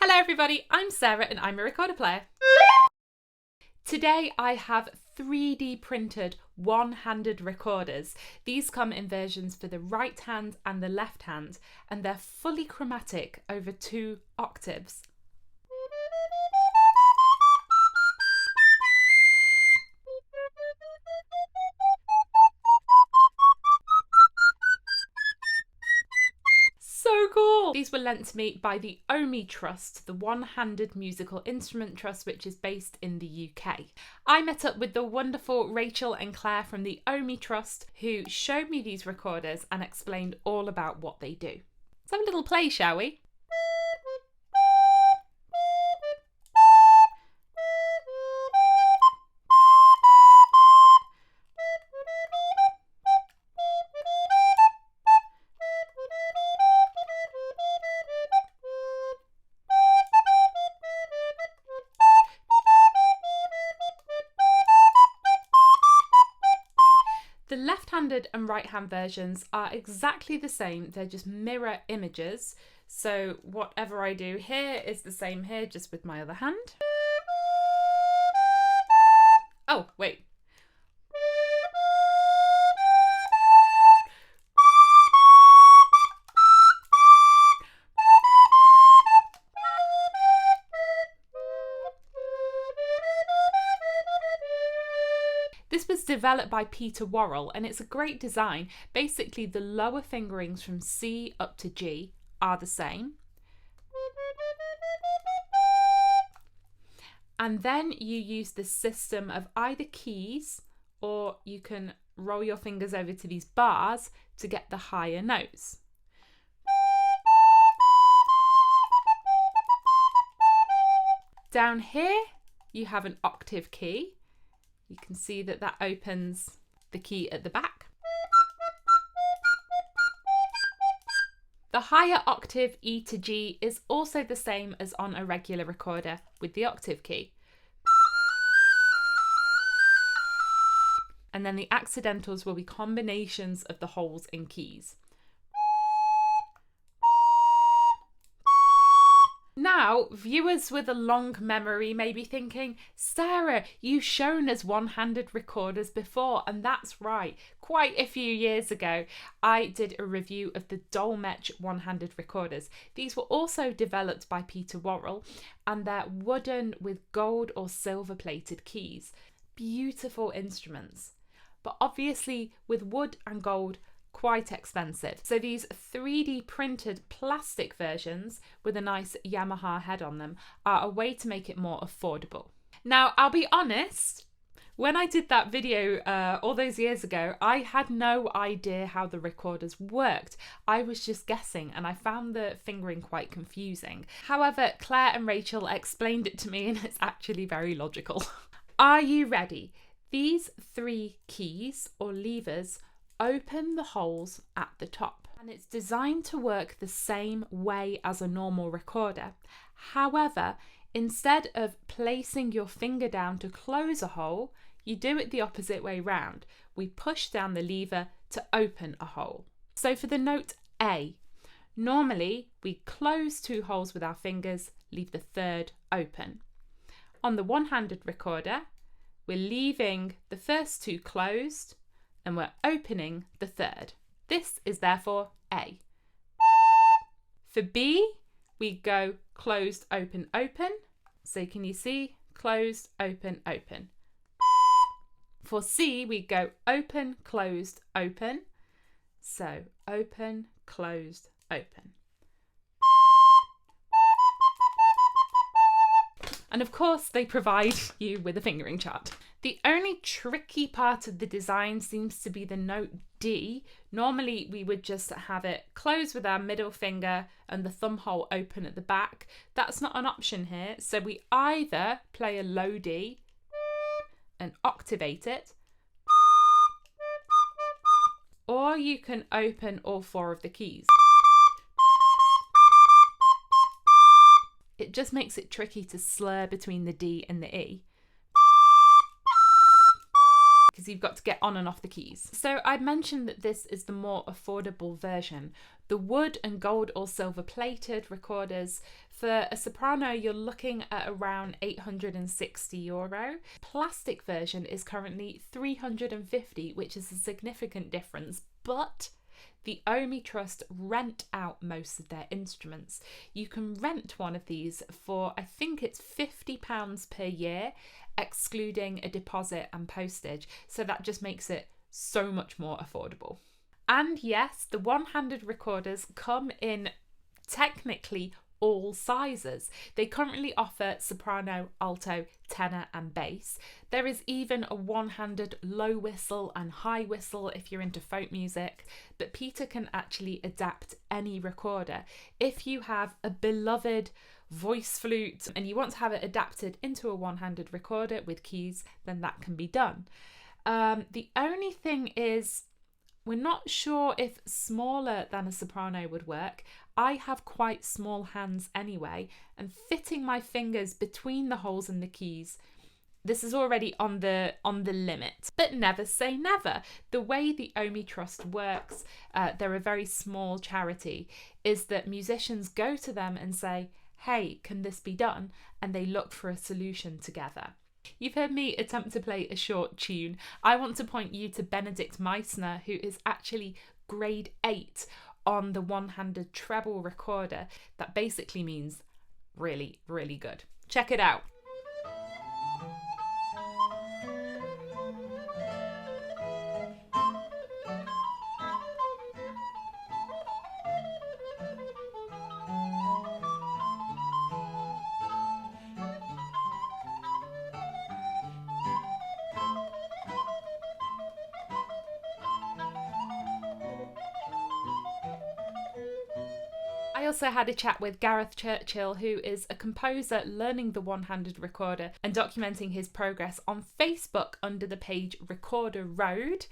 Hello everybody, I'm Sarah and I'm a recorder player. Today I have 3D printed one-handed recorders. These come in versions for the right hand and the left hand, and they're fully chromatic over 2 octaves. So cool! These were lent to me by the OHMI Trust, the One-Handed Musical Instrument Trust, which is based in the UK. I met up with the wonderful Rachel and Claire from the OHMI Trust, who showed me these recorders and explained all about what they do. Let's have a little play, shall we? The left-handed and right-hand versions are exactly the same, they're just mirror images. So whatever I do here is the same here, just with my other hand. Oh, wait. This was developed by Peter Worrell and it's a great design. Basically, the lower fingerings from C up to G are the same. And then you use the system of either keys, or you can roll your fingers over to these bars to get the higher notes. Down here, you have an octave key. You can see that that opens the key at the back. The higher octave E to G is also the same as on a regular recorder with the octave key. And then the accidentals will be combinations of the holes in keys. Now, viewers with a long memory may be thinking, Sarah, you've shown us one-handed recorders before, and that's right. Quite a few years ago, I did a review of the Dolmetsch one-handed recorders. These were also developed by Peter Worrell, and they're wooden with gold or silver plated keys. Beautiful instruments, but obviously with wood and gold, quite expensive. So these 3D printed plastic versions with a nice Yamaha head on them are a way to make it more affordable. Now, I'll be honest, when I did that video all those years ago, I had no idea how the recorders worked. I was just guessing and I found the fingering quite confusing. However, Claire and Rachel explained it to me and it's actually very logical. Are you ready? These 3 keys or levers open the holes at the top, and it's designed to work the same way as a normal recorder. However, instead of placing your finger down to close a hole, you do it the opposite way round. We push down the lever to open a hole. So for the note A, normally we close 2 holes with our fingers, leave the 3rd open. On the one-handed recorder, we're leaving the first 2 closed and we're opening the 3rd. This is therefore A. For B, we go closed, open, open. So can you see? Closed, open, open. For C, we go open, closed, open. So open, closed, open. And of course, they provide you with a fingering chart. The only tricky part of the design seems to be the note D. Normally, we would just have it closed with our middle finger and the thumb hole open at the back. That's not an option here. So we either play a low D and octavate it, or you can open all 4 of the keys. It just makes it tricky to slur between the D and the E. because you've got to get on and off the keys. So I mentioned that this is the more affordable version. The wood and gold or silver plated recorders, for a soprano you're looking at around €860. Plastic version is currently $350, which is a significant difference, but the OHMI Trust rent out most of their instruments. You can rent one of these for, I think it's £50 per year, excluding a deposit and postage. So that just makes it so much more affordable. And yes, the one-handed recorders come in technically all sizes. They currently offer soprano, alto, tenor and bass. There is even a one-handed low whistle and high whistle if you're into folk music, but Peter can actually adapt any recorder. If you have a beloved voice flute and you want to have it adapted into a one-handed recorder with keys, then that can be done. The only thing is, we're not sure if smaller than a soprano would work. I have quite small hands anyway, and fitting my fingers between the holes in the keys, this is already on the limit. But never say never. The way the OHMI Trust works, they're a very small charity, is that musicians go to them and say, hey, can this be done? And they look for a solution together. You've heard me attempt to play a short tune. I want to point you to Benedict Meissner, who is actually grade 8 on the one-handed treble recorder. That basically means really, really good. Check it out. I also had a chat with Gareth Churchill, who is a composer learning the one-handed recorder and documenting his progress on Facebook under the page Recorder Road.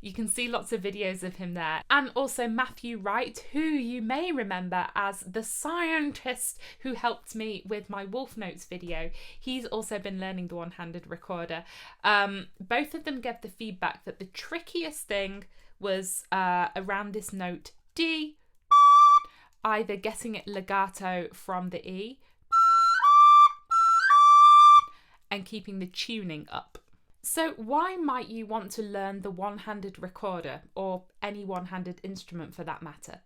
You can see lots of videos of him there. And also Matthew Wright, who you may remember as the scientist who helped me with my Wolf Notes video. He's also been learning the one-handed recorder. Both of them gave the feedback that the trickiest thing was around this note D, either getting it legato from the E and keeping the tuning up. So why might you want to learn the one-handed recorder, or any one-handed instrument for that matter?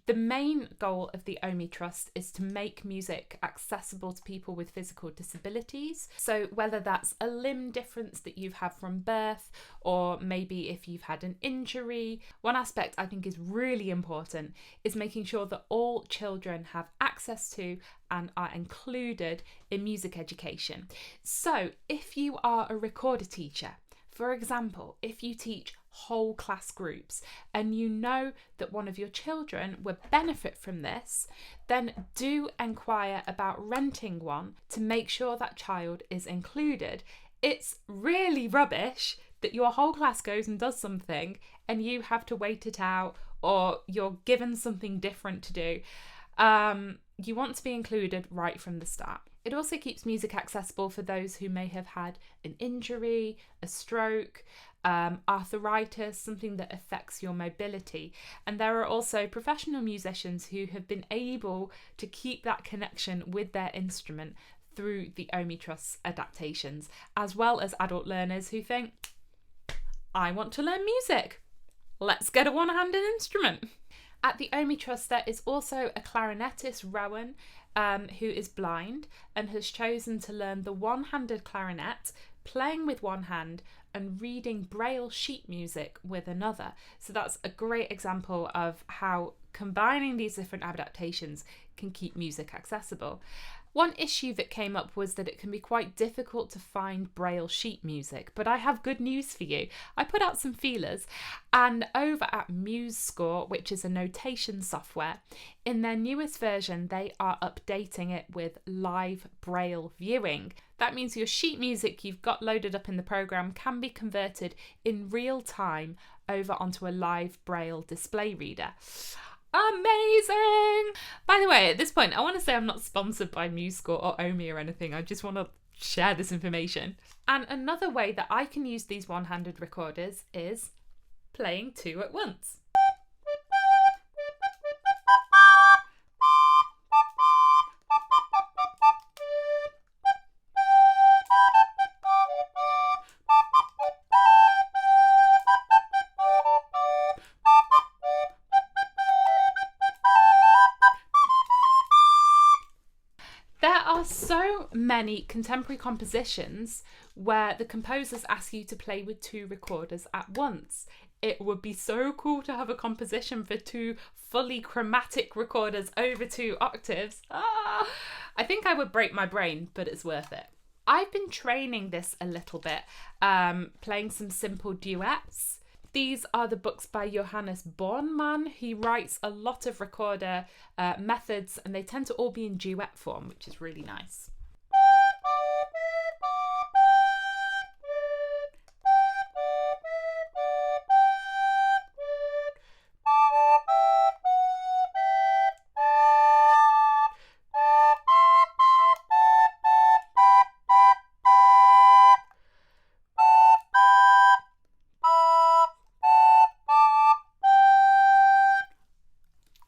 The main goal of the OHMI Trust is to make music accessible to people with physical disabilities. So whether that's a limb difference that you've had from birth, or maybe if you've had an injury, one aspect I think is really important is making sure that all children have access to and are included in music education. So if you are a recorder teacher, for example, if you teach whole class groups and you know that one of your children would benefit from this, then do inquire about renting one to make sure that child is included. It's really rubbish that your whole class goes and does something and you have to wait it out, or you're given something different to do. You want to be included right from the start. It also keeps music accessible for those who may have had an injury, a stroke, arthritis, something that affects your mobility. And there are also professional musicians who have been able to keep that connection with their instrument through the OHMI Trust's adaptations, as well as adult learners who think, I want to learn music. Let's get a one-handed instrument. At the OHMI Trust, there is also a clarinetist, Rowan, who is blind and has chosen to learn the one-handed clarinet, playing with one hand and reading Braille sheet music with another. So that's a great example of how combining these different adaptations can keep music accessible. One issue that came up was that it can be quite difficult to find Braille sheet music, but I have good news for you. I put out some feelers, and over at MuseScore, which is a notation software, in their newest version, they are updating it with live Braille viewing. That means your sheet music you've got loaded up in the program can be converted in real time over onto a live Braille display reader. Amazing! By the way, at this point, I want to say I'm not sponsored by MuseScore or OHMI or anything. I just want to share this information. And another way that I can use these one-handed recorders is playing two at once. There are so many contemporary compositions where the composers ask you to play with two recorders at once. It would be so cool to have a composition for two fully chromatic recorders over two octaves. I think I would break my brain, but it's worth it. I've been training this a little bit, playing some simple duets. These are the books by Johannes Bornemann. He writes a lot of recorder methods, and they tend to all be in duet form, which is really nice.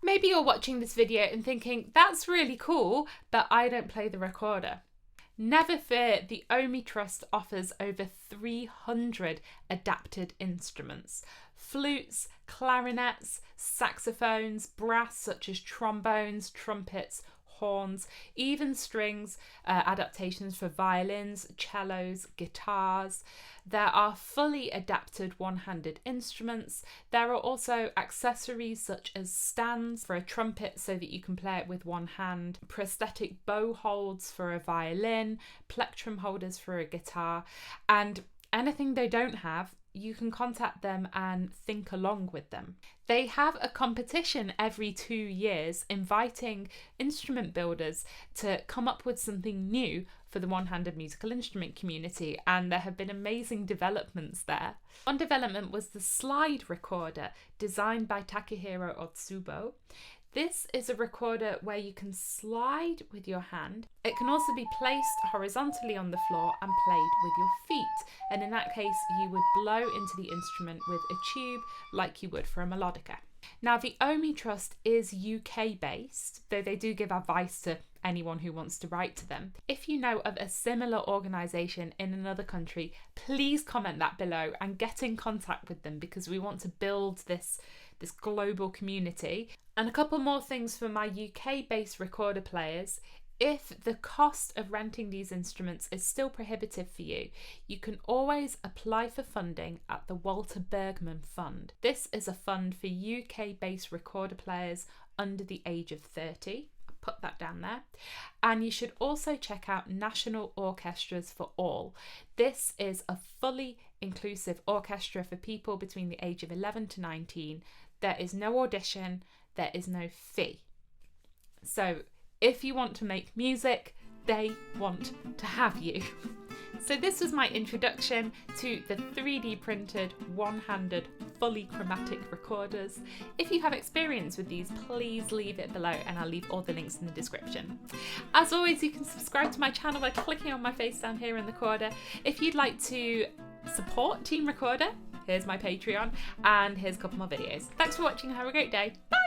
Maybe you're watching this video and thinking, that's really cool, but I don't play the recorder. Never fear, the OHMI Trust offers over 300 adapted instruments. Flutes, clarinets, saxophones, brass such as trombones, trumpets, horns, even strings, adaptations for violins, cellos, guitars. There are fully adapted one-handed instruments. There are also accessories such as stands for a trumpet so that you can play it with one hand, prosthetic bow holds for a violin, plectrum holders for a guitar, and anything they don't have, you can contact them and think along with them. They have a competition every 2 years inviting instrument builders to come up with something new for the one-handed musical instrument community, and there have been amazing developments there. One development was the slide recorder designed by Takehiro Otsubo. This is a recorder where you can slide with your hand. It can also be placed horizontally on the floor and played with your feet. And in that case, you would blow into the instrument with a tube like you would for a melodica. Now, the OHMI Trust is UK based, though they do give advice to anyone who wants to write to them. If you know of a similar organisation in another country, please comment that below and get in contact with them, because we want to build this global community. And a couple more things for my UK-based recorder players. If the cost of renting these instruments is still prohibitive for you, you can always apply for funding at the Walter Bergman Fund. This is a fund for UK-based recorder players under the age of 30. I'll put that down there. And you should also check out National Orchestras for All. This is a fully inclusive orchestra for people between the age of 11 to 19. There is no audition, there is no fee. So if you want to make music, they want to have you. So this was my introduction to the 3D printed, one-handed, fully chromatic recorders. If you have experience with these, please leave it below and I'll leave all the links in the description. As always, you can subscribe to my channel by clicking on my face down here in the corner. If you'd like to support Team Recorder, here's my Patreon, and here's a couple more videos. Thanks for watching and have a great day. Bye!